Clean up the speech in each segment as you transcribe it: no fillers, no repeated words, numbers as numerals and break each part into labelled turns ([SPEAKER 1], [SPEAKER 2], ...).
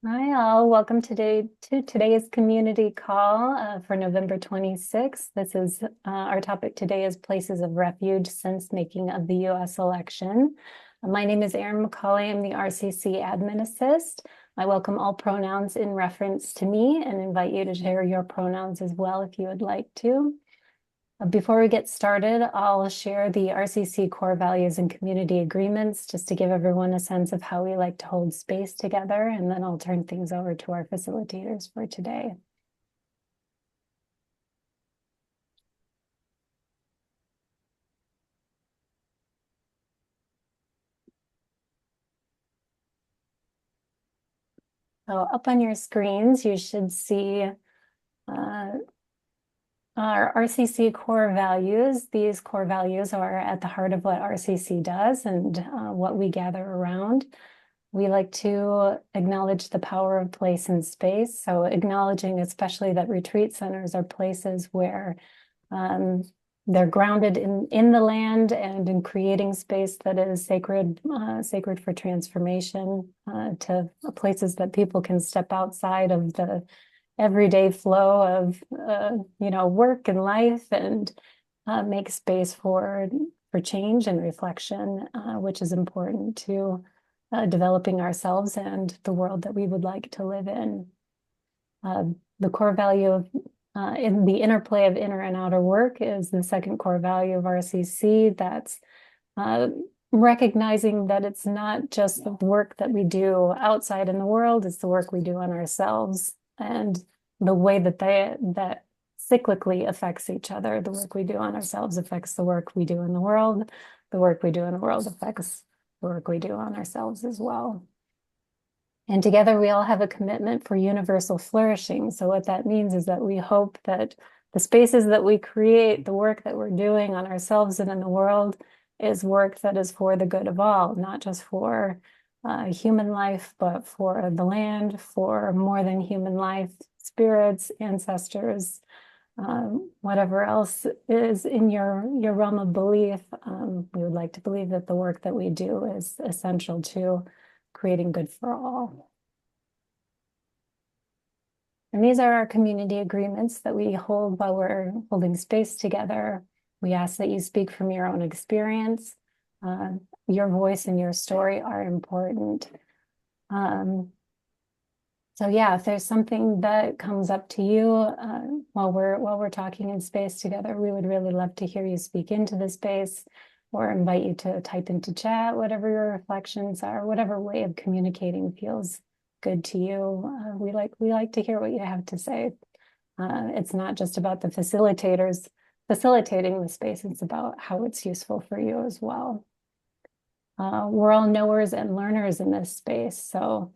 [SPEAKER 1] Hi all, welcome to today's community call for November 26th. This is our topic today is places of refuge since making of the U.S. election. My name is Erin McCauley. I'm the RCC admin assist. I welcome all pronouns in reference to me and invite you to share your pronouns as well if you would like to. Before we get started, I'll share the RCC core values and community agreements just to give everyone a sense of how we like to hold space together, and then I'll turn things over to our facilitators for today. So up on your screens, you should see our RCC core values. These core values are at the heart of what RCC does and what we gather around. We like to acknowledge the power of place and space. So acknowledging especially that retreat centers are places where they're grounded in the land and in creating space that is sacred for transformation, to places that people can step outside of the everyday flow of work and life and make space for change and reflection, which is important to developing ourselves and the world that we would like to live in. The core value of in the interplay of inner and outer work is the second core value of RCC. That's recognizing that it's not just the work that we do outside in the world, it's the work we do on ourselves and the way that that cyclically affects each other. The work we do on ourselves affects the work we do in the world. The work we do in the world affects the work we do on ourselves as well. And together we all have a commitment for universal flourishing. So what that means is that we hope that the spaces that we create, the work that we're doing on ourselves and in the world, is work that is for the good of all, not just for human life, but for the land, for more than human life, spirits, ancestors, whatever else is in your realm of belief. We would like to believe that the work that we do is essential to creating good for all. And these are our community agreements that we hold while we're holding space together. We ask that you speak from your own experience. Your voice and your story are important. So yeah, if there's something that comes up to you while we're talking in space together, we would really love to hear you speak into the space or invite you to type into chat, whatever your reflections are, whatever way of communicating feels good to you. We like to hear what you have to say. It's not just about the facilitators facilitating the space, it's about how it's useful for you as well. We're all knowers and learners in this space, so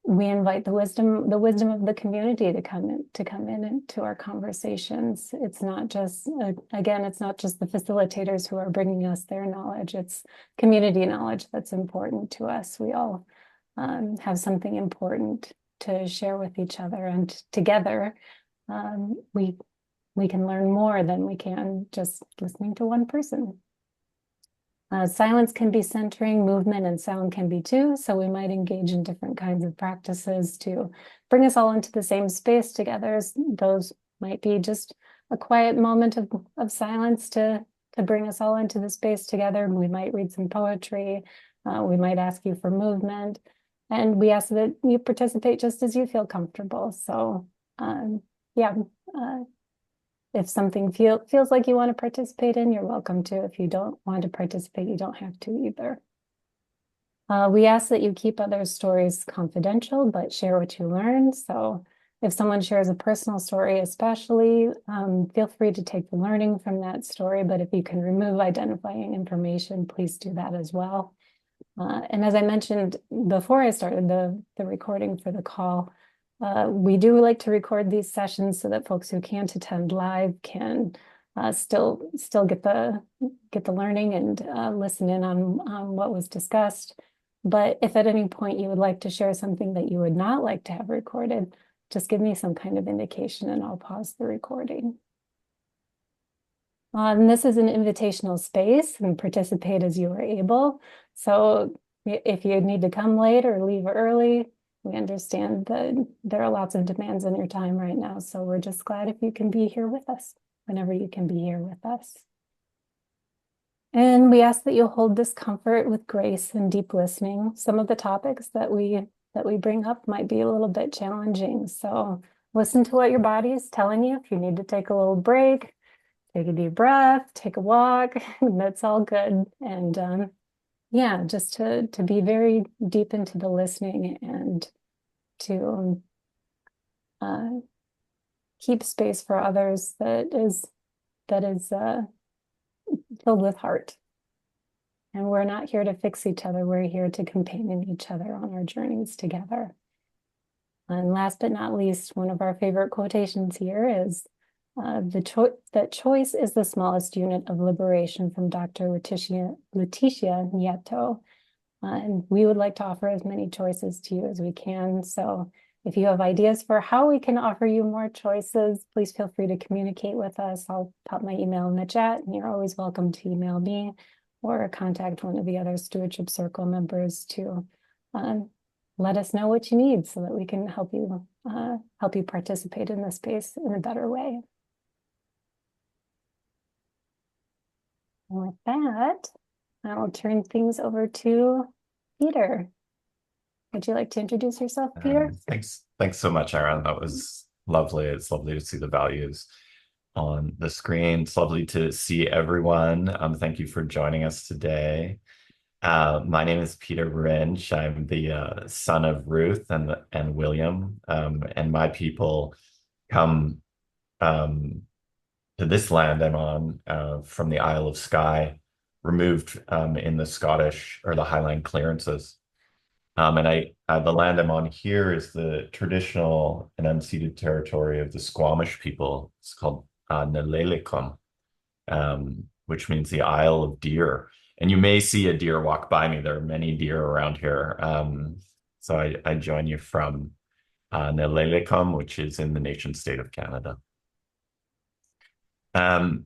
[SPEAKER 1] we invite the wisdom of the community to come in into our conversations. It's not just it's not just the facilitators who are bringing us their knowledge. It's community knowledge that's important to us. We all have something important to share with each other, and together we can learn more than we can just listening to one person. Silence can be centering, movement and sound can be too. So we might engage in different kinds of practices to bring us all into the same space together. Those might be just a quiet moment of silence to bring us all into the space together. We might read some poetry. We might ask you for movement. And we ask that you participate just as you feel comfortable. So if something feels like you want to participate in, you're welcome to. If you don't want to participate, you don't have to either. We ask that you keep others' stories confidential, but share what you learn. So if someone shares a personal story, especially, feel free to take the learning from that story. But if you can remove identifying information, please do that as well. And as I mentioned before I started the recording for the call, we do like to record these sessions so that folks who can't attend live can still get the learning and listen in on what was discussed. But if at any point you would like to share something that you would not like to have recorded, just give me some kind of indication and I'll pause the recording. And this is an invitational space and participate as you are able. So if you need to come late or leave early, We understand that there are lots of demands on your time right now, so we're just glad if you can be here with us, whenever you can be here with us. And we ask that you'll hold this comfort with grace and deep listening. Some of the topics that we bring up might be a little bit challenging, so listen to what your body is telling you. If you need to take a little break, take a deep breath, take a walk, that's all good. And yeah, just to be very deep into the listening and to keep space for others that is filled with heart. And we're not here to fix each other. We're here to companion each other on our journeys together. And last but not least, one of our favorite quotations here is that choice is the smallest unit of liberation, from Dr. Leticia Nieto. And we would like to offer as many choices to you as we can. So if you have ideas for how we can offer you more choices, please feel free to communicate with us. I'll pop my email in the chat, and you're always welcome to email me or contact one of the other Stewardship Circle members to let us know what you need so that we can help you participate in this space in a better way. And with that, I will turn things over to Peter. Would you like to introduce yourself, Peter?
[SPEAKER 2] Thanks so much, Aaron. That was lovely. It's lovely to see the values on the screen. It's lovely to see everyone. Thank you for joining us today. My name is Peter Rinch. I'm the son of Ruth and William, and my people come to this land I'm on from the Isle of Skye, removed in the Scottish or the Highland clearances. And the land I'm on here is the traditional and unceded territory of the Squamish people. It's called Nalelikum, which means the Isle of Deer. And you may see a deer walk by me. There are many deer around here. So I join you from Nalelikum, which is in the nation state of Canada. And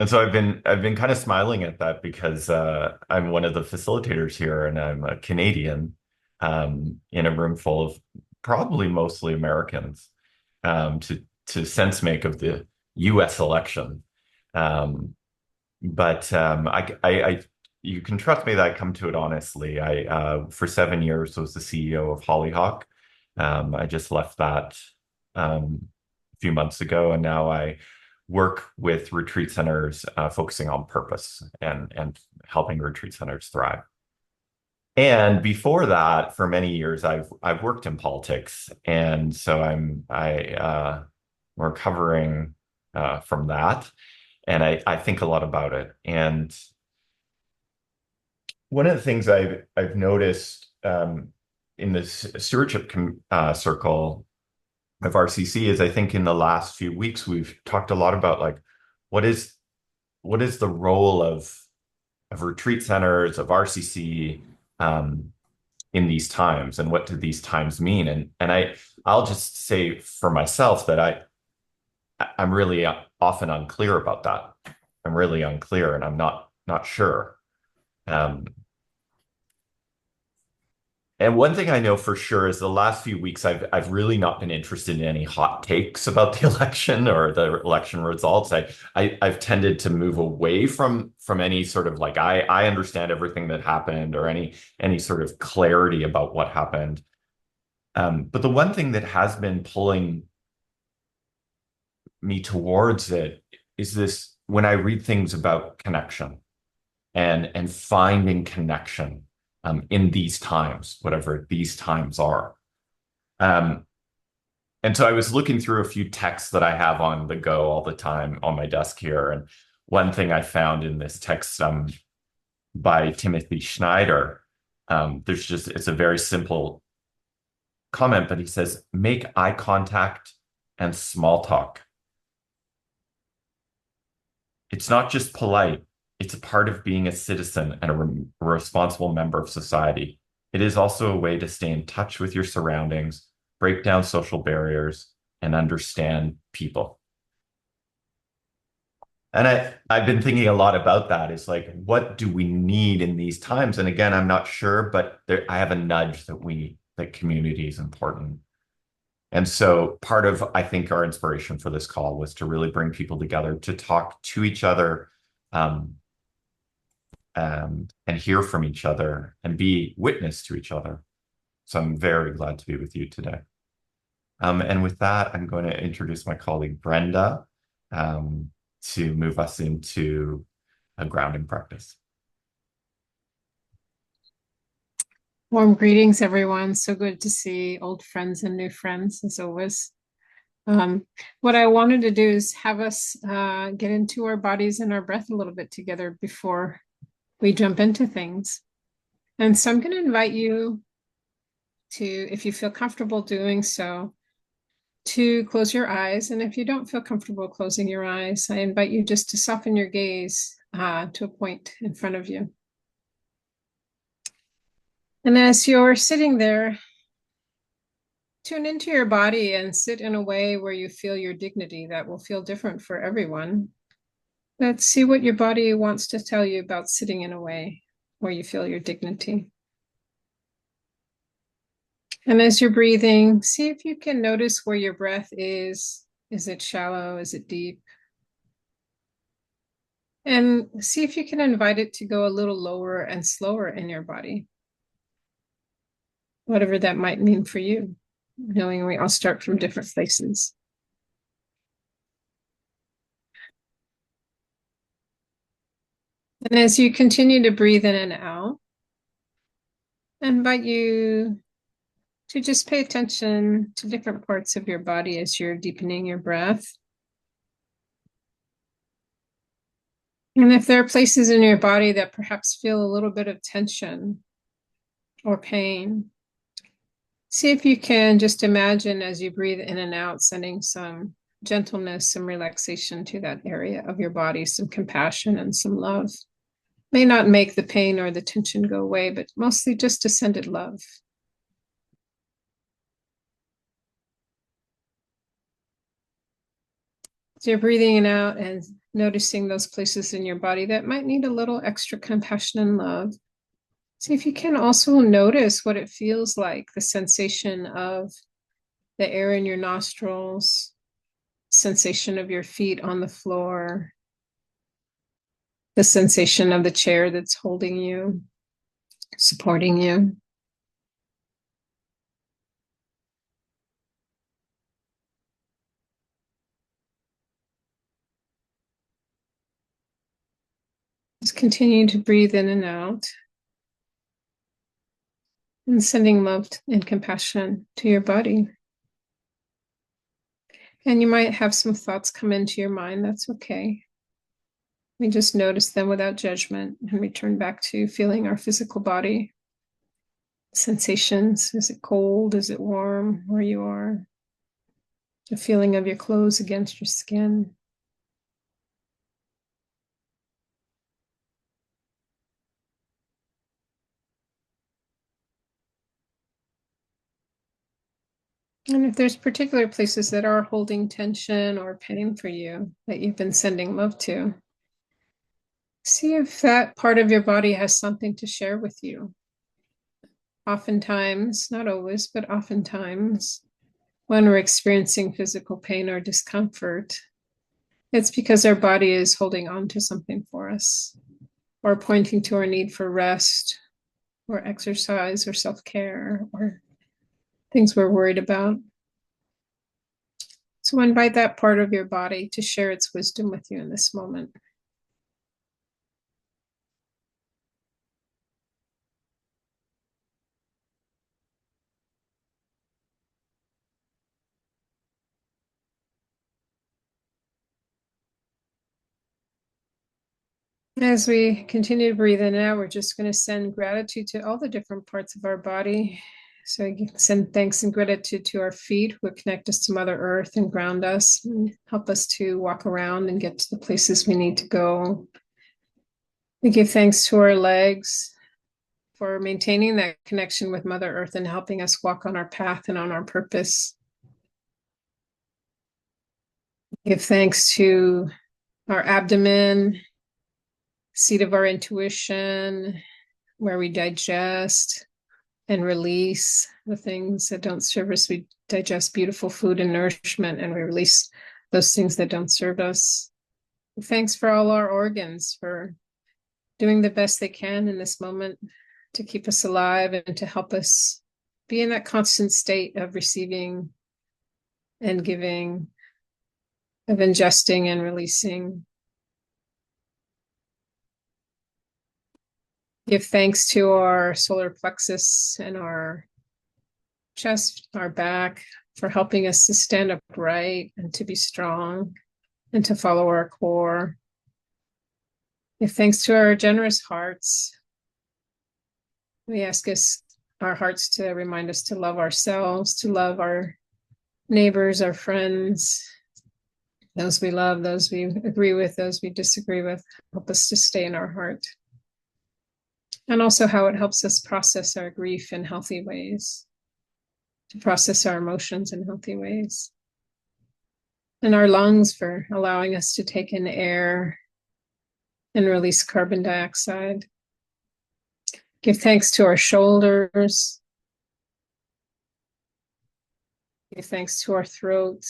[SPEAKER 2] so I've been kind of smiling at that because I'm one of the facilitators here, and I'm a Canadian in a room full of probably mostly Americans to sense make of the U.S. election. But you can trust me that I come to it honestly. I for 7 years was the CEO of Hollyhock. I just left that a few months ago, and now I work with retreat centers focusing on purpose and helping retreat centers thrive. And before that, for many years, I've worked in politics, and so we're recovering from that, and I think a lot about it. And one of the things I've noticed in this stewardship circle of RCC is, I think in the last few weeks we've talked a lot about like what is the role of retreat centers, of RCC in these times, and what do these times mean? And I'll just say for myself that I'm really often unclear about that. I'm really unclear, and I'm not sure. And one thing I know for sure is the last few weeks I've really not been interested in any hot takes about the election or the election results. I've tended to move away from any sort of like I understand everything that happened, or any sort of clarity about what happened. But the one thing that has been pulling me towards it is this: when I read things about connection and finding connection in these times, whatever these times are. And so I was looking through a few texts that I have on the go all the time on my desk here. And one thing I found in this text by Timothy Schneider, it's a very simple comment, but he says, make eye contact and small talk. It's not just polite. It's a part of being a citizen and a responsible member of society. It is also a way to stay in touch with your surroundings, break down social barriers, and understand people. And I've been thinking a lot about that. It's like, what do we need in these times? And again, I'm not sure, but I have a nudge that community is important. And so part of, I think, our inspiration for this call was to really bring people together to talk to each other, um, and hear from each other and be witness to each other. So I'm very glad to be with you today. And with that, I'm going to introduce my colleague Brenda, um, to move us into a grounding practice.
[SPEAKER 3] Warm greetings, everyone. So good to see old friends and new friends, as always. What I wanted to do is have us get into our bodies and our breath a little bit together before we jump into things. And so I'm going to invite you to, if you feel comfortable doing so, to close your eyes. And if you don't feel comfortable closing your eyes, I invite you just to soften your gaze to a point in front of you. And as you're sitting there, tune into your body and sit in a way where you feel your dignity. That will feel different for everyone. Let's see what your body wants to tell you about sitting in a way where you feel your dignity. And as you're breathing, see if you can notice where your breath is. Is it shallow? Is it deep? And see if you can invite it to go a little lower and slower in your body, whatever that might mean for you, knowing we all start from different places. And as you continue to breathe in and out, I invite you to just pay attention to different parts of your body as you're deepening your breath. And if there are places in your body that perhaps feel a little bit of tension or pain, see if you can just imagine as you breathe in and out, sending some gentleness, some relaxation to that area of your body, some compassion and some love. May not make the pain or the tension go away, but mostly just to send it love. So you're breathing in and out and noticing those places in your body that might need a little extra compassion and love. See if you can also notice what it feels like, the sensation of the air in your nostrils, sensation of your feet on the floor, the sensation of the chair that's holding you, supporting you. Just continue to breathe in and out and sending love and compassion to your body. And you might have some thoughts come into your mind. That's okay. We just notice them without judgment and return back to feeling our physical body. Sensations. Is it cold? Is it warm where you are? The feeling of your clothes against your skin. And if there's particular places that are holding tension or pain for you that you've been sending love to, see if that part of your body has something to share with you. Oftentimes, not always, but oftentimes, when we're experiencing physical pain or discomfort, it's because our body is holding on to something for us or pointing to our need for rest or exercise or self-care or things we're worried about. So invite that part of your body to share its wisdom with you in this moment. As we continue to breathe in and out, we're just going to send gratitude to all the different parts of our body. So I send thanks and gratitude to our feet, who connect us to Mother Earth and ground us and help us to walk around and get to the places we need to go. We give thanks to our legs for maintaining that connection with Mother Earth and helping us walk on our path and on our purpose. Give thanks to our abdomen, seat of our intuition, where we digest and release the things that don't serve us. We digest beautiful food and nourishment, and we release those things that don't serve us. Thanks for all our organs for doing the best they can in this moment to keep us alive and to help us be in that constant state of receiving and giving, of ingesting and releasing. Give thanks to our solar plexus and our chest, our back, for helping us to stand upright and to be strong and to follow our core. Give thanks to our generous hearts. We ask our hearts to remind us to love ourselves, to love our neighbors, our friends, those we love, those we agree with, those we disagree with. Help us to stay in our heart. And also how it helps us process our grief in healthy ways, to process our emotions in healthy ways. And our lungs for allowing us to take in air and release carbon dioxide. Give thanks to our shoulders. Give thanks to our throat.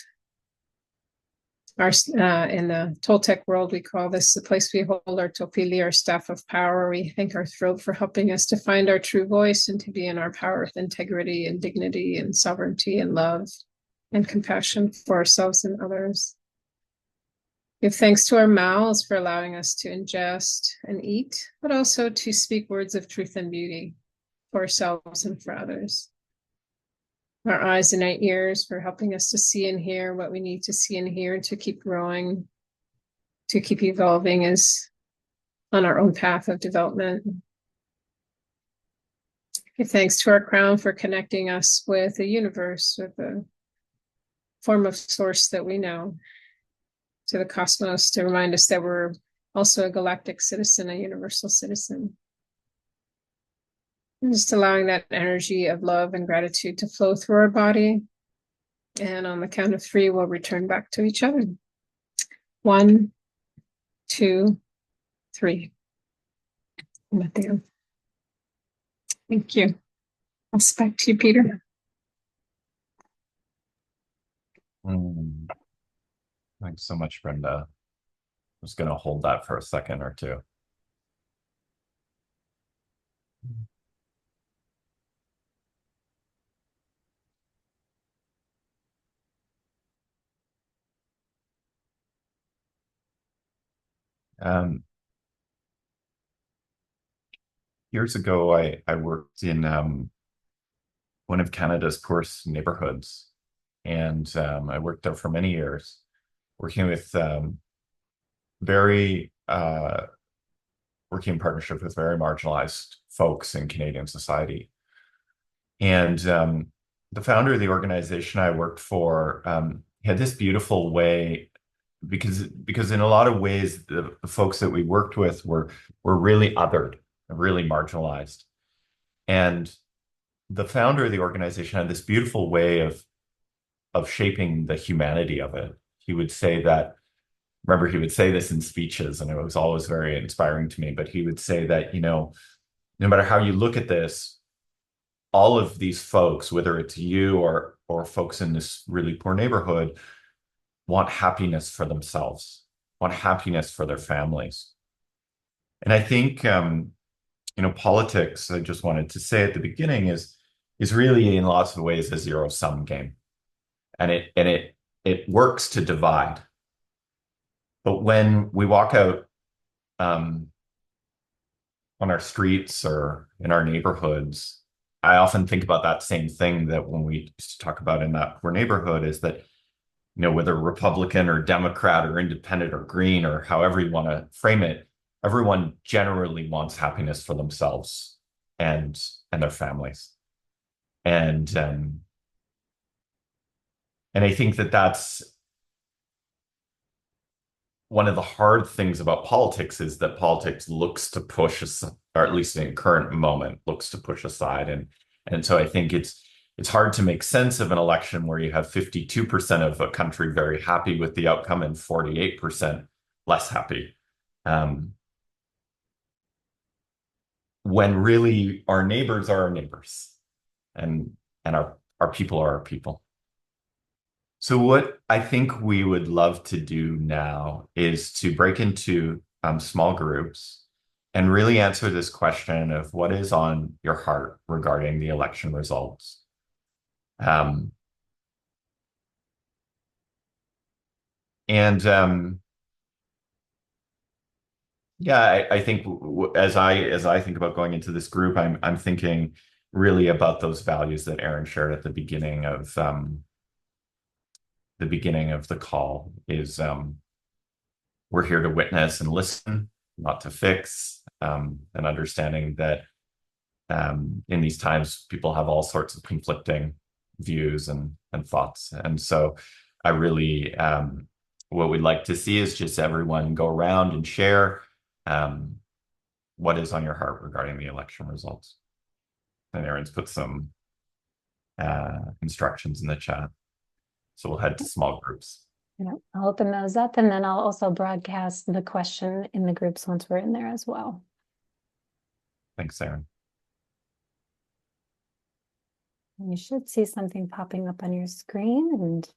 [SPEAKER 3] In the Toltec world, we call this the place we hold our topili, our staff of power. We thank our throat for helping us to find our true voice and to be in our power with integrity and dignity and sovereignty and love and compassion for ourselves and others. Give thanks to our mouths for allowing us to ingest and eat, but also to speak words of truth and beauty for ourselves and for others. Our eyes and our ears for helping us to see and hear what we need to see and hear, to keep growing, to keep evolving as on our own path of development. Give thanks to our crown for connecting us with the universe, with the form of source that we know, to the cosmos, to remind us that we're also a galactic citizen, a universal citizen. And just allowing that energy of love and gratitude to flow through our body. And on the count of 3, we'll return back to each other. 1, 2, 3. Mateo. Thank you. I'll back to you, Peter.
[SPEAKER 2] Thanks so much, Brenda. I'm just going to hold that for a second or two. Years ago, I worked in one of Canada's poorest neighborhoods, and I worked there for many years, working with working in partnership with very marginalized folks in Canadian society. And the founder of the organization I worked for had this beautiful way, because in a lot of ways the folks that we worked with were really othered, really marginalized. And the founder of the organization had this beautiful way of shaping the humanity of it. He would say that, remember, he would say this in speeches, and it was always very inspiring to me, but he would say that, no matter how you look at this, all of these folks, whether it's you or folks in this really poor neighborhood, want happiness for themselves, want happiness for their families. And I think, politics, I just wanted to say at the beginning, is really in lots of ways a zero-sum game. And it works to divide. But when we walk out on our streets or in our neighborhoods, I often think about that same thing that when we talk about in that poor neighborhood, is that, whether Republican or Democrat or independent or green or however you want to frame it, everyone generally wants happiness for themselves and their families. And I think that that's one of the hard things about politics, is that politics looks to push us, or at least in the current moment, looks to push aside. And so I think it's hard to make sense of an election where you have 52% of a country very happy with the outcome and 48% less happy. Um, when really our neighbors are our neighbors and our people are our people. So what I think we would love to do now is to break into small groups and really answer this question of what is on your heart regarding the election results. Um, and Yeah, I think as I think about going into this group, I'm thinking really about those values that Aaron shared at the beginning of the call is we're here to witness and listen, not to fix, and understanding that in these times people have all sorts of conflicting views and thoughts. And so I really what we'd like to see is just everyone go around and share um, what is on your heart regarding the election results. And Aaron's put some instructions in the chat. So we'll head to small groups.
[SPEAKER 1] Yeah, I'll open those up and then I'll also broadcast the question in the groups once we're in there as well.
[SPEAKER 2] Thanks, Aaron.
[SPEAKER 1] You should see something popping up on your screen and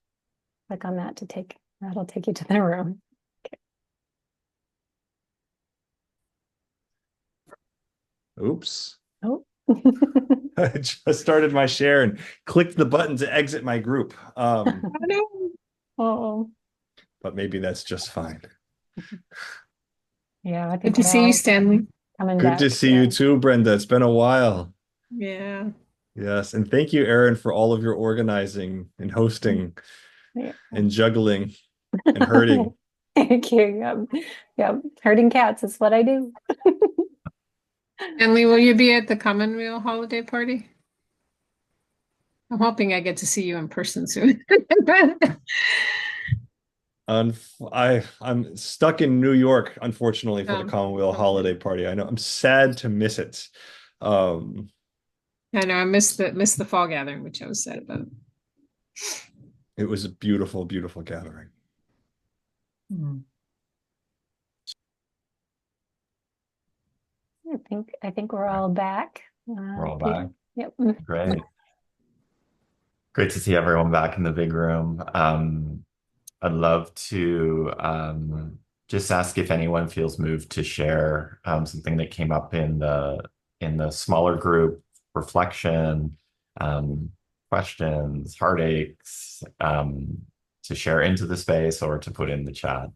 [SPEAKER 1] click on that that'll take you to the room.
[SPEAKER 4] Oops.
[SPEAKER 1] Oh.
[SPEAKER 4] I just started my share and clicked the button to exit my group.
[SPEAKER 1] Oh.
[SPEAKER 4] But maybe that's just fine.
[SPEAKER 1] Yeah, I
[SPEAKER 3] Good
[SPEAKER 1] think
[SPEAKER 3] to see you, Stanley.
[SPEAKER 1] coming
[SPEAKER 4] Good
[SPEAKER 1] back.
[SPEAKER 4] to see you too, Brenda. It's been a while.
[SPEAKER 3] Yeah.
[SPEAKER 4] Yes. And thank you, Aaron, for all of your organizing and hosting and juggling and herding.
[SPEAKER 1] Thank you. Yep. Yep. Herding cats is what I do.
[SPEAKER 3] Stanley, will you be at the Commonweal holiday party? I'm hoping I get to see you in person soon.
[SPEAKER 4] I'm stuck in New York, unfortunately, for the Commonwealth
[SPEAKER 3] okay.
[SPEAKER 4] holiday party. I know I'm sad to miss it.
[SPEAKER 3] I know I missed the fall gathering, which I was sad about.
[SPEAKER 4] It was a beautiful, beautiful gathering.
[SPEAKER 1] I think we're all back.
[SPEAKER 2] We're all back.
[SPEAKER 1] Yep.
[SPEAKER 2] Great. Great to see everyone back in the big room. I'd love to just ask if anyone feels moved to share something that came up in the smaller group reflection, questions, heartaches, to share into the space or to put in the chat.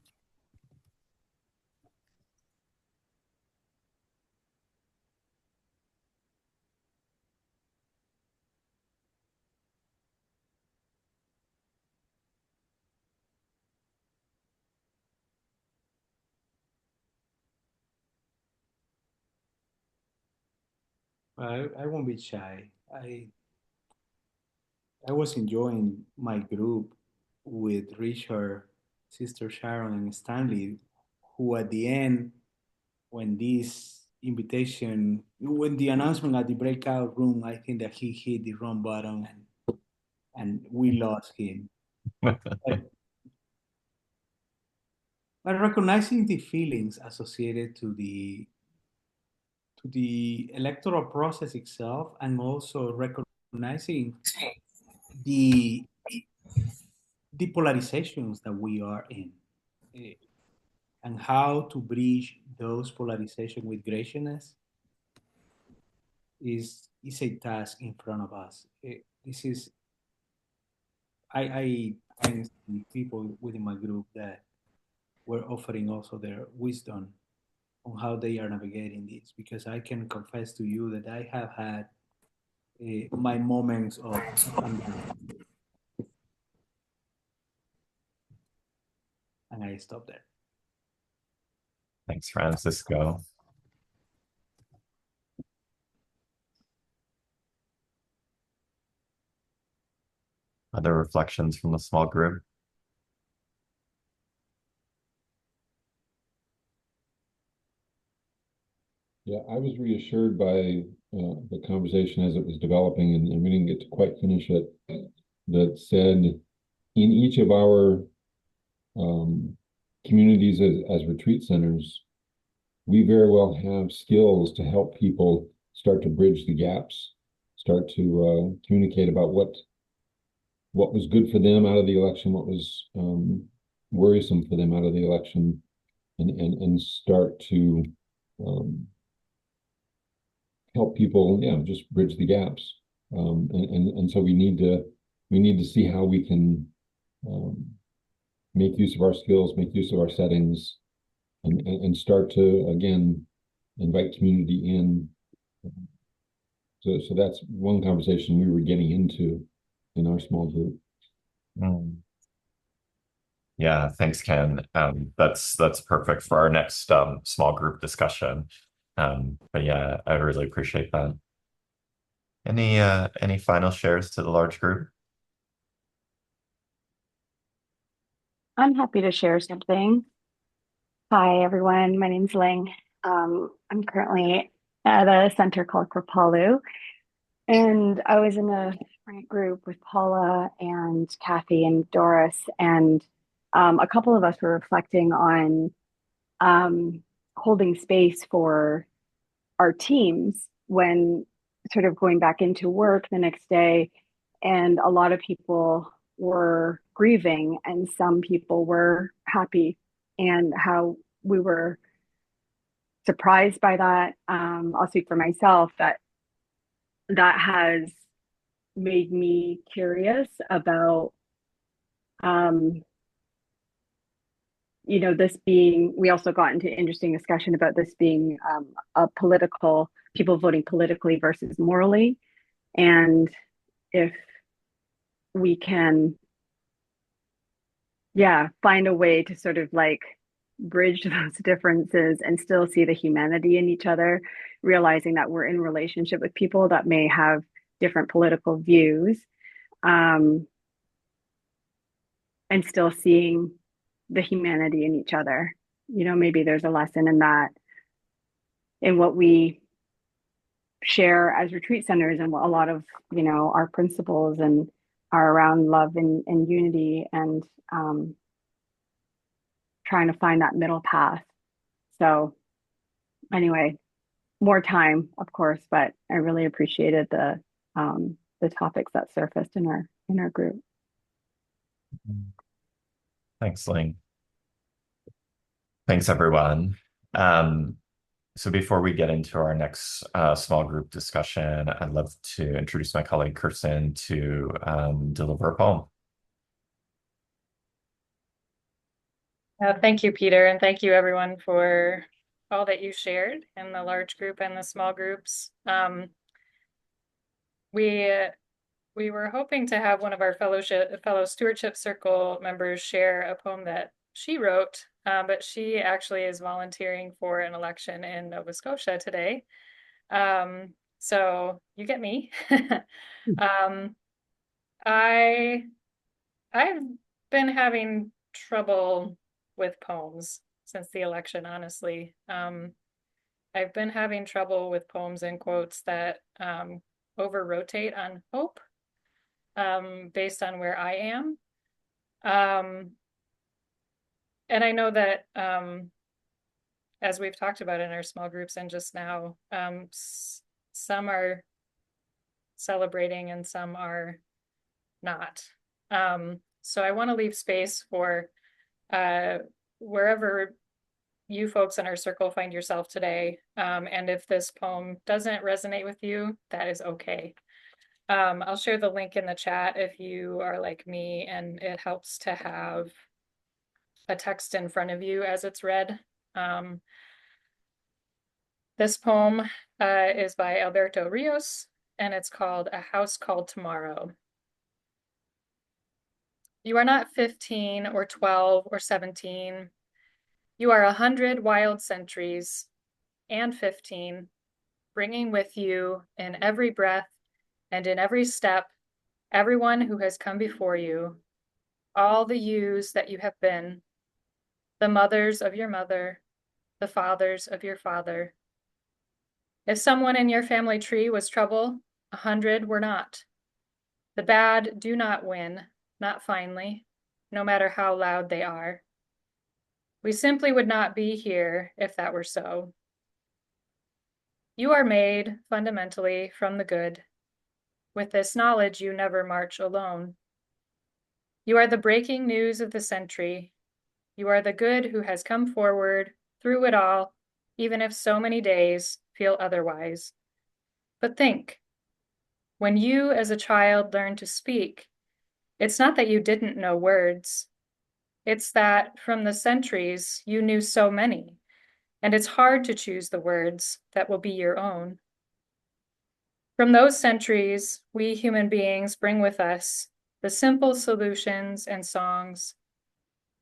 [SPEAKER 5] I won't be shy. I was enjoying my group with Richard, Sister Sharon, and Stanley, who at the end, when when the announcement at the breakout room, I think that he hit the wrong button and we lost him. But recognizing the feelings associated to the electoral process itself, and also recognizing the the polarizations that we are in, and how to bridge those polarizations with graciousness is a task in front of us. This is I thank the people within my group that were offering also their wisdom on how they are navigating this, because I can confess to you that I have had my moments of up and down, and I stop there.
[SPEAKER 2] Thanks, Francisco. Other reflections from the small group?
[SPEAKER 6] Yeah, I was reassured by the conversation as it was developing, and we didn't get to quite finish it, that said in each of our communities as retreat centers, we very well have skills to help people start to bridge the gaps, start to communicate about what was good for them out of the election, what was worrisome for them out of the election, and start to help people, yeah, just bridge the gaps. And so we need to see how we can make use of our skills, make use of our settings, and start to again invite community in. So that's one conversation we were getting into in our small group.
[SPEAKER 2] Mm. Yeah, thanks, Ken. That's perfect for our next small group discussion. But yeah, I really appreciate that. Any final shares to the large group?
[SPEAKER 7] I'm happy to share something. Hi, everyone. My name's Ling. I'm currently at a center called Kripalu, and I was in a sprint group with Paula and Kathy and Doris, and a couple of us were reflecting on holding space for our teams when sort of going back into work the next day, and a lot of people were grieving and some people were happy, and how we were surprised by that. I'll speak for myself that that has made me curious about um, this being, we also got into interesting discussion about this being a political, people voting politically versus morally. And if we can, yeah, find a way to sort of like bridge those differences and still see the humanity in each other, realizing that we're in relationship with people that may have different political views, um, and still seeing the humanity in each other. Maybe there's a lesson in that, in what we share as retreat centers, and what a lot of, our principles and are around love and unity, and trying to find that middle path. So anyway, more time, of course, but I really appreciated the topics that surfaced in our group.
[SPEAKER 2] Thanks, Ling. Thanks, everyone. So before we get into our next small group discussion, I'd love to introduce my colleague Kirsten to deliver a poem.
[SPEAKER 8] Thank you, Peter, and thank you, everyone, for all that you shared in the large group and the small groups. We were hoping to have one of our fellow Stewardship Circle members share a poem that she wrote, but she actually is volunteering for an election in Nova Scotia today. So you get me. I've been having trouble with poems since the election, honestly. I've been having trouble with poems and quotes that over-rotate on hope, based on where I am. And I know that, as we've talked about in our small groups and just now, some are celebrating and some are not. So I want to leave space for wherever you folks in our circle find yourself today. And if this poem doesn't resonate with you, that is okay. I'll share the link in the chat if you are like me and it helps to have a text in front of you as it's read. This poem is by Alberto Rios, and it's called A House Called Tomorrow. You are not 15 or 12 or 17. You are 100 wild centuries and 15, bringing with you in every breath and in every step, everyone who has come before you, all the yous that you have been, the mothers of your mother, the fathers of your father. If someone in your family tree was trouble, 100 were not. The bad do not win, not finally, no matter how loud they are. We simply would not be here if that were so. You are made fundamentally from the good. With this knowledge, you never march alone. You are the breaking news of the century. You are the good who has come forward through it all, even if so many days feel otherwise. But think, when you as a child learned to speak, it's not that you didn't know words. It's that from the centuries, you knew so many, and it's hard to choose the words that will be your own. From those centuries, we human beings bring with us the simple solutions and songs,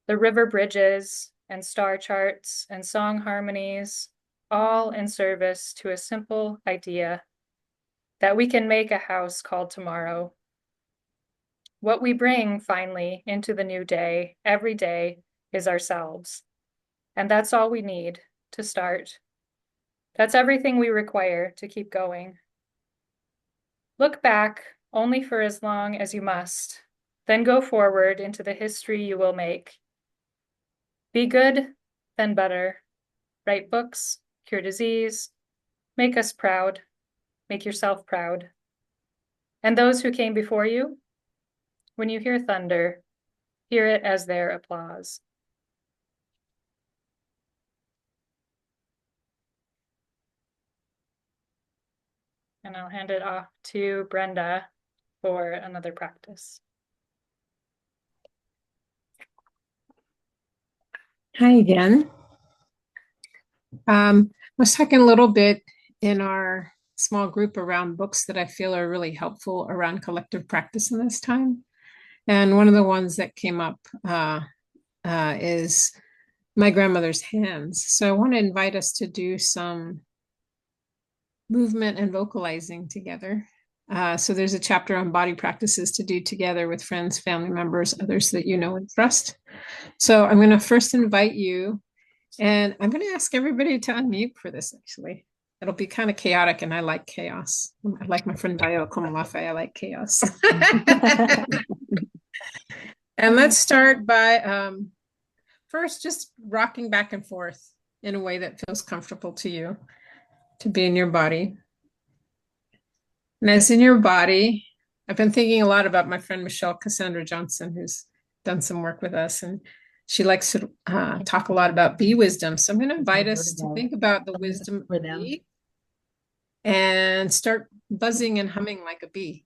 [SPEAKER 8] the river bridges and star charts and song harmonies, all in service to a simple idea that we can make a house called tomorrow. What we bring finally into the new day, every day, is ourselves. And that's all we need to start. That's everything we require to keep going. Look back only for as long as you must, then go forward into the history you will make. Be good, then better. Write books, cure disease, make us proud, make yourself proud. And those who came before you, when you hear thunder, hear it as their applause. And I'll hand it off to Brenda for another practice.
[SPEAKER 3] Hi again. I was talking a little bit in our small group around books that I feel are really helpful around collective practice in this time. And one of the ones that came up is My Grandmother's Hands. So I want to invite us to do some movement and vocalizing together. So there's a chapter on body practices to do together with friends, family members, others that you know and trust. So I'm going to first invite you, and I'm going to ask everybody to unmute for this, actually. It'll be kind of chaotic, and I like chaos. Like my friend Dio Komalafe, I like chaos. And let's start by first just rocking back and forth in a way that feels comfortable to you, to be in your body. And as in your body, I've been thinking a lot about my friend Michelle Cassandra Johnson, who's done some work with us, and she likes to talk a lot about bee wisdom. So I'm going to invite us to think about the wisdom of a bee and start buzzing and humming like a bee.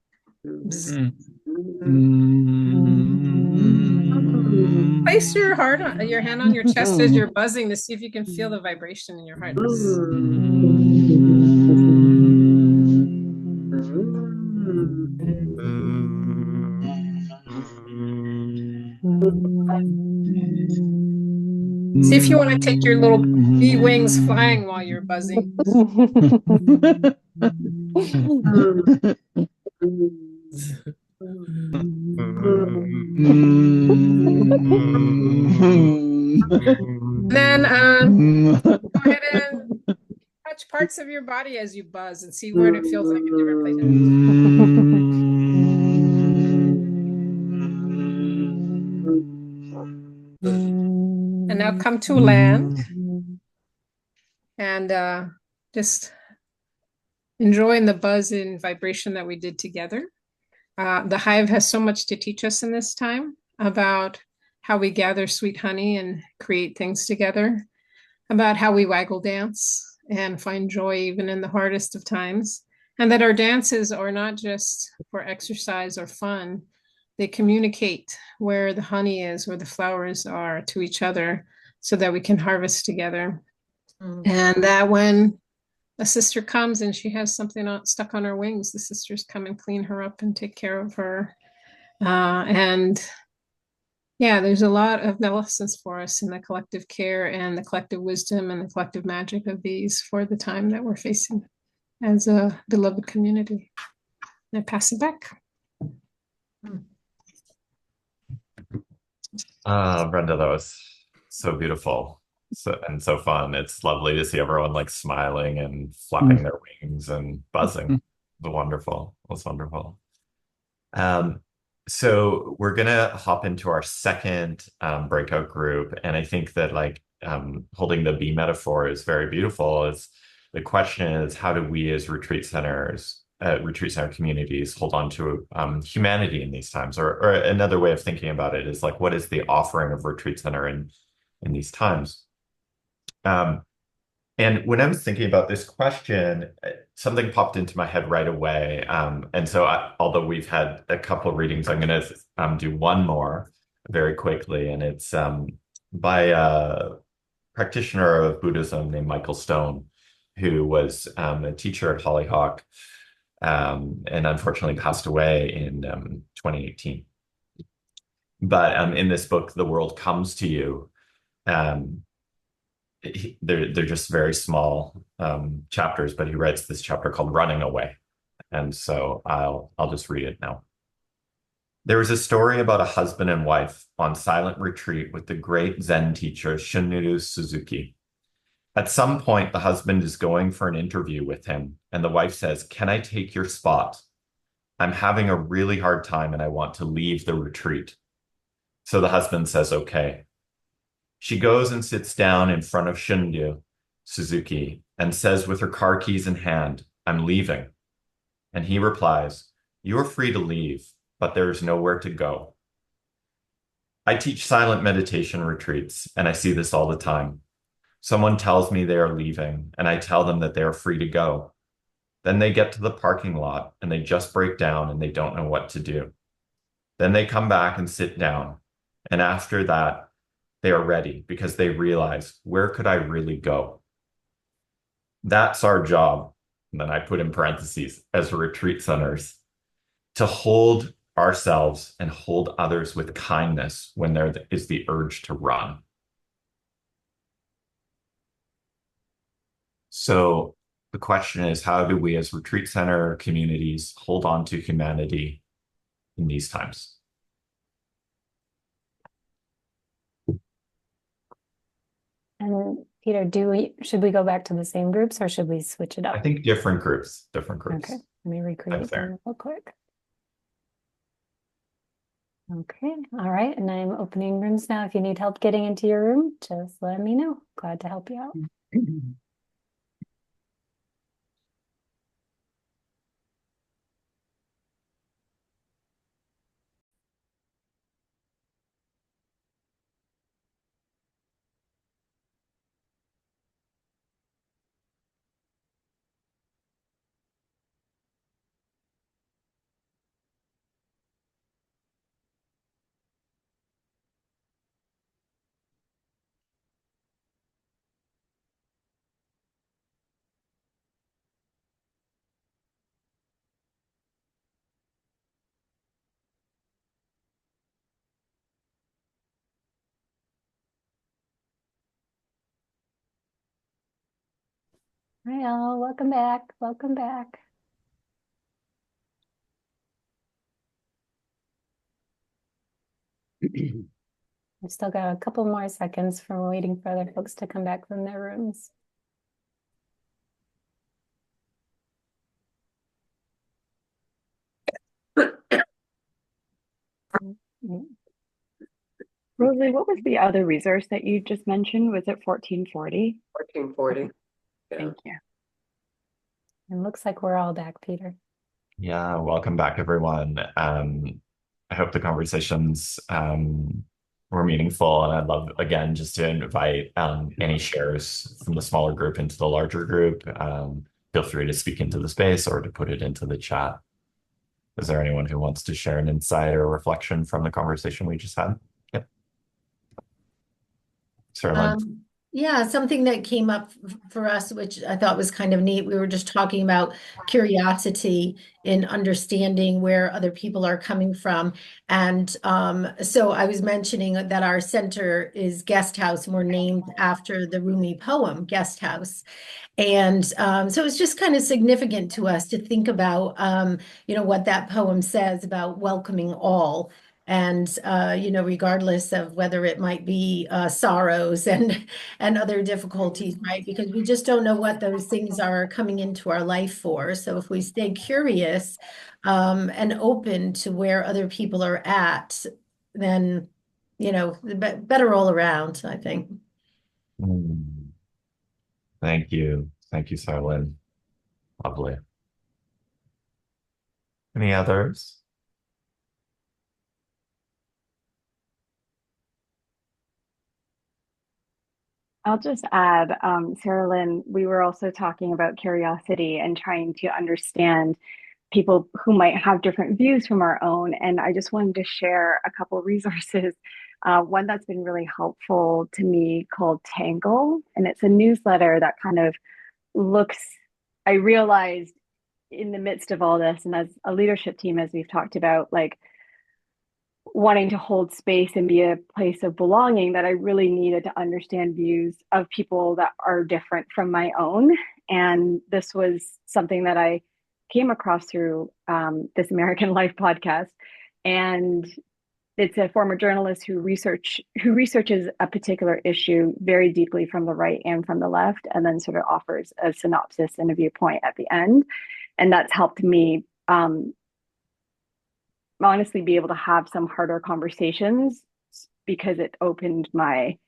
[SPEAKER 3] Place your hand on your chest as you're buzzing to see if you can feel the vibration in your heart. See if you want to take your little bee wings flying while you're buzzing. Then go ahead and touch parts of your body as you buzz and see where it feels like in different places. And now come to land and just enjoying the buzz and vibration that we did together. The hive has so much to teach us in this time about how we gather sweet honey and create things together, about how we waggle dance and find joy even in the hardest of times, and that our dances are not just for exercise or fun. They communicate where the honey is, where the flowers are to each other so that we can harvest together. And that when a sister comes and she has something stuck on her wings, the sisters come and clean her up and take care of her. And yeah, there's a lot of lessons for us in the collective care and the collective wisdom and the collective magic of these for the time that we're facing as a beloved community. And I pass it back.
[SPEAKER 2] Brenda, that was so beautiful and so fun. It's lovely to see everyone like smiling and flapping their wings and buzzing. It was wonderful. It was wonderful. So we're gonna hop into our second breakout group, and I think that holding the bee metaphor is very beautiful. Is the question is how do we as retreat center communities hold on to humanity in these times? Or another way of thinking about it is like what is the offering of retreat center in these times? Um, and when I was thinking about this question, something popped into my head right away. And so, although we've had a couple of readings, I'm going to do one more very quickly. And it's by a practitioner of Buddhism named Michael Stone, who was a teacher at Hollyhock and unfortunately passed away in 2018. But in this book, The World Comes to You, um, they're just very small chapters, but he writes this chapter called Running Away. And so I'll just read it now. There was a story about a husband and wife on silent retreat with the great Zen teacher Shunryu Suzuki. At some point, the husband is going for an interview with him, and the wife says, "Can I take your spot? I'm having a really hard time and I want to leave the retreat." So the husband says, "Okay." She goes and sits down in front of Shunryu Suzuki and says with her car keys in hand, "I'm leaving." And he replies, "You are free to leave, but there is nowhere to go." I teach silent meditation retreats, and I see this all the time. Someone tells me they are leaving, and I tell them that they are free to go. Then they get to the parking lot, and they just break down and they don't know what to do. Then they come back and sit down. And after that, they are ready because they realize, where could I really go? That's our job. And then I put in parentheses as retreat centers to hold ourselves and hold others with kindness when there is the urge to run. So the question is, how do we as retreat center communities hold on to humanity in these times?
[SPEAKER 1] And Peter, should we go back to the same groups or should we switch it up?
[SPEAKER 2] I think different groups.
[SPEAKER 1] Okay, let me recreate them real quick. Okay, all right, and I'm opening rooms now. If you need help getting into your room, just let me know. Glad to help you out. Hi all, welcome back. Welcome back. We've still got a couple more seconds from waiting for other folks to come back from their rooms.
[SPEAKER 7] Rosalie, what was the other resource that you just mentioned? Was it 1440?
[SPEAKER 9] 1440. Yeah.
[SPEAKER 7] Thank you.
[SPEAKER 1] It looks like we're all back, Peter.
[SPEAKER 2] Yeah, welcome back, everyone. I hope the conversations were meaningful, and I'd love, again, just to invite any shares from the smaller group into the larger group. Feel free to speak into the space or to put it into the chat. Is there anyone who wants to share an insight or reflection from the conversation we just had? Yep. Certainly.
[SPEAKER 9] Yeah, something that came up for us, which I thought was kind of neat. We were just talking about curiosity in understanding where other people are coming from. And so I was mentioning that our center is Guest House, and we're named after the Rumi poem, Guest House. And so it's just kind of significant to us to think about, what that poem says about welcoming all. and regardless of whether it might be sorrows and other difficulties, right? Because we just don't know what those things are coming into our life for. So if we stay curious and open to where other people are at, then better all around, I think.
[SPEAKER 2] Mm. Thank you. Thank you, Sarlin. Lovely. Any others?
[SPEAKER 7] I'll just add, Sarah Lynn, we were also talking about curiosity and trying to understand people who might have different views from our own. And I just wanted to share a couple resources. One that's been really helpful to me called Tangle, and it's a newsletter that kind of looks, I realized in the midst of all this, and as a leadership team, as we've talked about, like wanting to hold space and be a place of belonging, that I really needed to understand views of people that are different from my own. And this was something that I came across through this American Life podcast. And it's a former journalist who researches a particular issue very deeply from the right and from the left, and then sort of offers a synopsis and a viewpoint at the end. And that's helped me honestly be able to have some harder conversations, because it opened my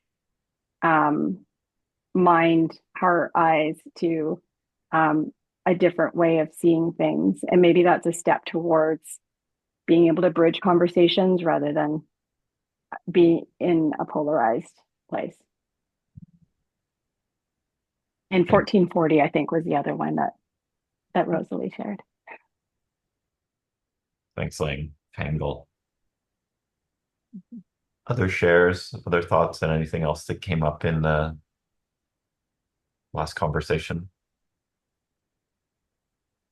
[SPEAKER 7] mind, heart, eyes to a different way of seeing things. And maybe that's a step towards being able to bridge conversations rather than be in a polarized place. And 1440, I think, was the other one that Rosalie shared.
[SPEAKER 2] Thanks, Ling. Tangle. Other shares, other thoughts, and anything else that came up in the last conversation?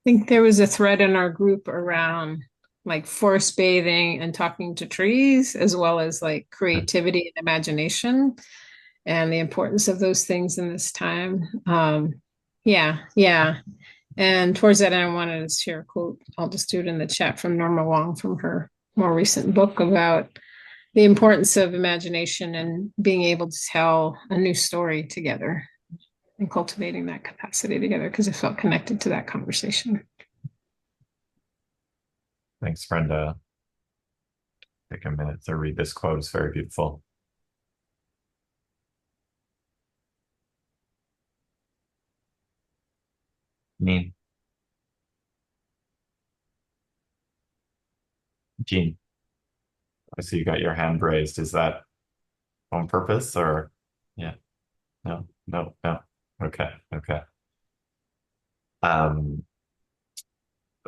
[SPEAKER 3] I think there was a thread in our group around like forest bathing and talking to trees, as well as like creativity and imagination, and the importance of those things in this time. Yeah. And towards that end, I wanted to share a quote. I'll just do it in the chat from Norma Wong from her more recent book about the importance of imagination and being able to tell a new story together and cultivating that capacity together, because it felt connected to that conversation.
[SPEAKER 2] Thanks, Brenda. Take a minute to read this quote. It's very beautiful. Jean. I see you got your hand raised. Is that on purpose or? Yeah. No. Okay.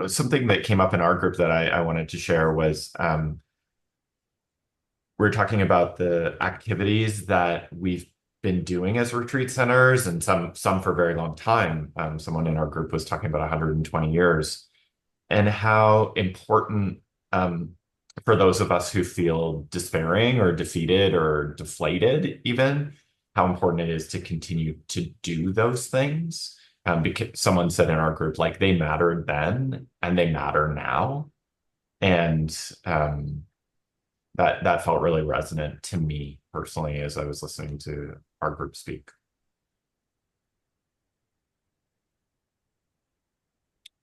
[SPEAKER 2] Something that came up in our group that I wanted to share was we're talking about the activities that we've been doing as retreat centers, and some for a very long time. Someone in our group was talking about 120 years, and how important for those of us who feel despairing or defeated or deflated, even, how important it is to continue to do those things. Because someone said in our group, like, they mattered then and they matter now. And that felt really resonant to me personally as I was listening to our group speak.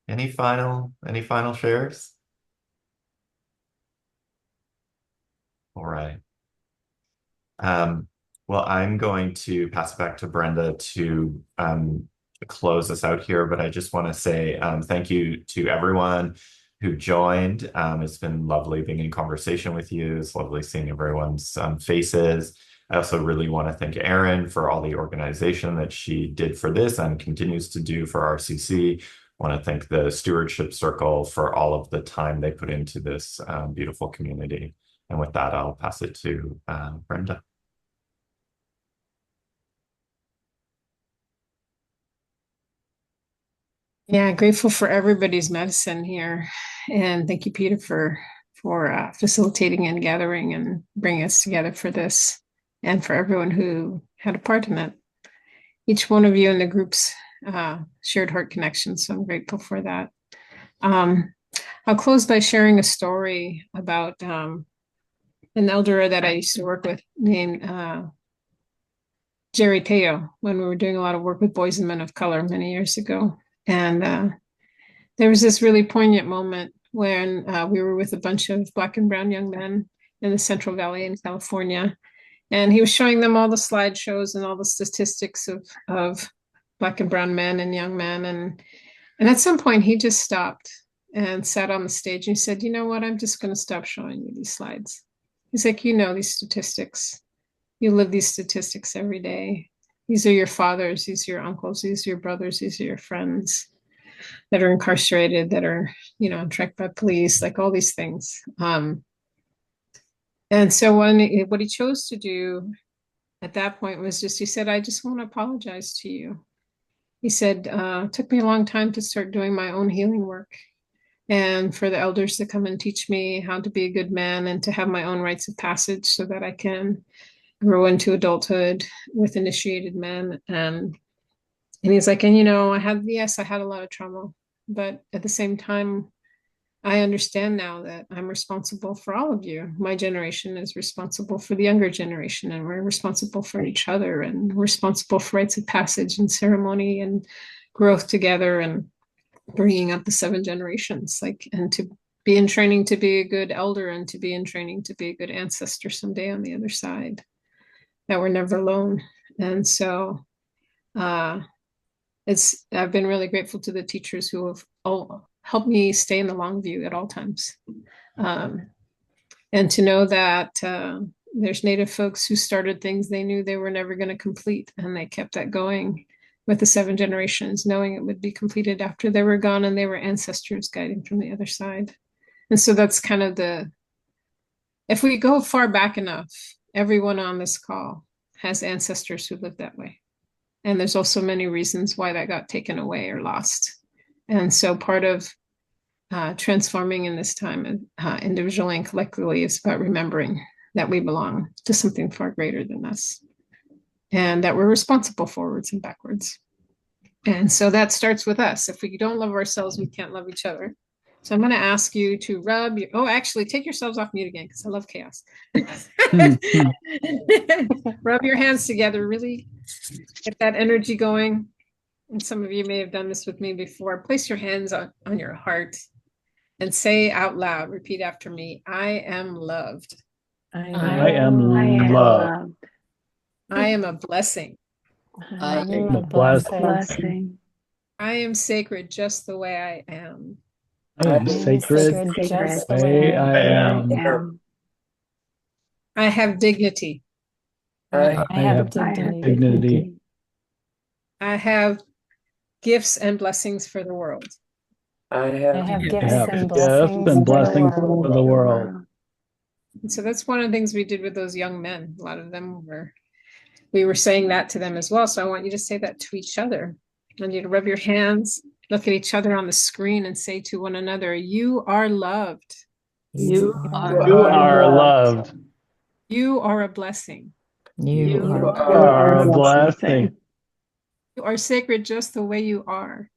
[SPEAKER 2] Any final shares? All right. Well, I'm going to pass it back to Brenda to close us out here, but I just want to say thank you to everyone who joined. It's been lovely being in conversation with you. It's lovely seeing everyone's faces. I also really want to thank Erin for all the organization that she did for this and continues to do for RCC. I want to thank the Stewardship Circle for all of the time they put into this beautiful community. And with that, I'll pass it to Brenda.
[SPEAKER 3] Yeah, grateful for everybody's medicine here, and thank you, Peter, for facilitating and gathering and bringing us together for this, and for everyone who had a part in it. Each one of you in the group's shared heart connection, so I'm grateful for that. I'll close by sharing a story about an elder that I used to work with named Jerry Teo when we were doing a lot of work with boys and men of color many years ago. And there was this really poignant moment when we were with a bunch of Black and brown young men in the Central Valley in California. And he was showing them all the slideshows and all the statistics of Black and brown men and young men. And at some point, he just stopped and sat on the stage and he said, you know what, I'm just going to stop showing you these slides. He's like, you know these statistics. You live these statistics every day. These are your fathers, these are your uncles, these are your brothers, these are your friends that are incarcerated, that are, tracked by police, like all these things. And so what he chose to do at that point was he said, I just want to apologize to you. He said, it took me a long time to start doing my own healing work and for the elders to come and teach me how to be a good man and to have my own rites of passage so that I can grow into adulthood with initiated men. And he's like, and I had a lot of trauma, but at the same time, I understand now that I'm responsible for all of you. My generation is responsible for the younger generation, and we're responsible for each other, and we're responsible for rites of passage and ceremony and growth together and bringing up the 7 generations, and to be in training to be a good elder and to be in training to be a good ancestor someday on the other side, that we're never alone. And so I've been really grateful to the teachers who have all helped me stay in the long view at all times. And to know that there's Native folks who started things they knew they were never going to complete, and they kept that going with the 7 generations, knowing it would be completed after they were gone, and they were ancestors guiding from the other side. And so that's kind of if we go far back enough, everyone on this call has ancestors who lived that way. And there's also many reasons why that got taken away or lost. And so part of transforming in this time, individually and collectively, is about remembering that we belong to something far greater than us and that we're responsible forwards and backwards. And so that starts with us. If we don't love ourselves, we can't love each other. So I'm going to ask you to actually take yourselves off mute again, because I love chaos. Rub your hands together, really get that energy going. And some of you may have done this with me before. Place your hands on your heart and say out loud, repeat after me, I am loved.
[SPEAKER 10] I am loved.
[SPEAKER 3] I am a blessing.
[SPEAKER 1] I am a blessing.
[SPEAKER 3] I am sacred just the way I am.
[SPEAKER 10] I am sacred
[SPEAKER 1] just
[SPEAKER 10] the way I am.
[SPEAKER 3] I have dignity.
[SPEAKER 1] I have dignity.
[SPEAKER 3] I have gifts and blessings for the world.
[SPEAKER 1] I have gifts and
[SPEAKER 10] blessings
[SPEAKER 1] for
[SPEAKER 10] the world.
[SPEAKER 3] And so that's one of the things we did with those young men. A lot of them we were saying that to them as well. So I want you to say that to each other. I want you to rub your hands, look at each other on the screen, and say to one another, you are loved.
[SPEAKER 10] You are loved.
[SPEAKER 3] You are a blessing.
[SPEAKER 10] You are a blessing.
[SPEAKER 3] You are sacred just the way you are.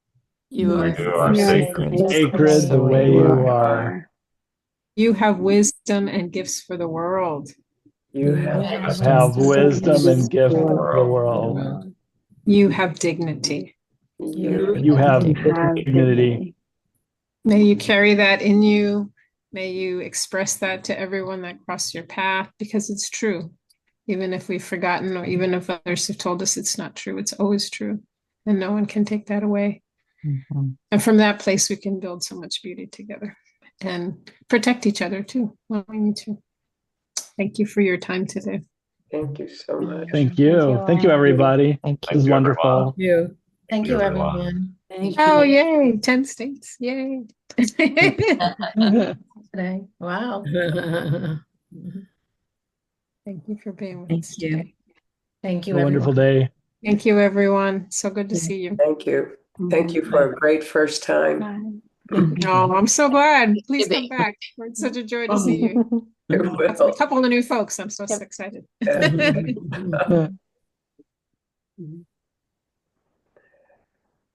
[SPEAKER 10] You are sacred the way you are.
[SPEAKER 3] You have wisdom and gifts for the world.
[SPEAKER 10] You have wisdom and gifts for the world.
[SPEAKER 3] You have dignity.
[SPEAKER 10] You have dignity.
[SPEAKER 3] May you carry that in you. May you express that to everyone that crossed your path, because it's true. Even if we've forgotten, or even if others have told us it's not true, it's always true. And no one can take that away. Mm-hmm. And from that place, we can build so much beauty together and protect each other too when we need to. Thank you for your time today.
[SPEAKER 11] Thank you so much.
[SPEAKER 10] Thank you. Thank you, everybody. Thank you. This is wonderful.
[SPEAKER 9] Thank you, everyone.
[SPEAKER 3] Oh, yay. 10 states. Yay.
[SPEAKER 9] Wow.
[SPEAKER 3] Thank you for being with us today.
[SPEAKER 9] Thank you,
[SPEAKER 10] Have a wonderful day.
[SPEAKER 3] Thank you, everyone. So good to see you.
[SPEAKER 11] Thank you. Thank you for a great first time.
[SPEAKER 3] Oh, I'm so glad. Please come back. It's such a joy to see you. A couple of new folks. I'm so excited.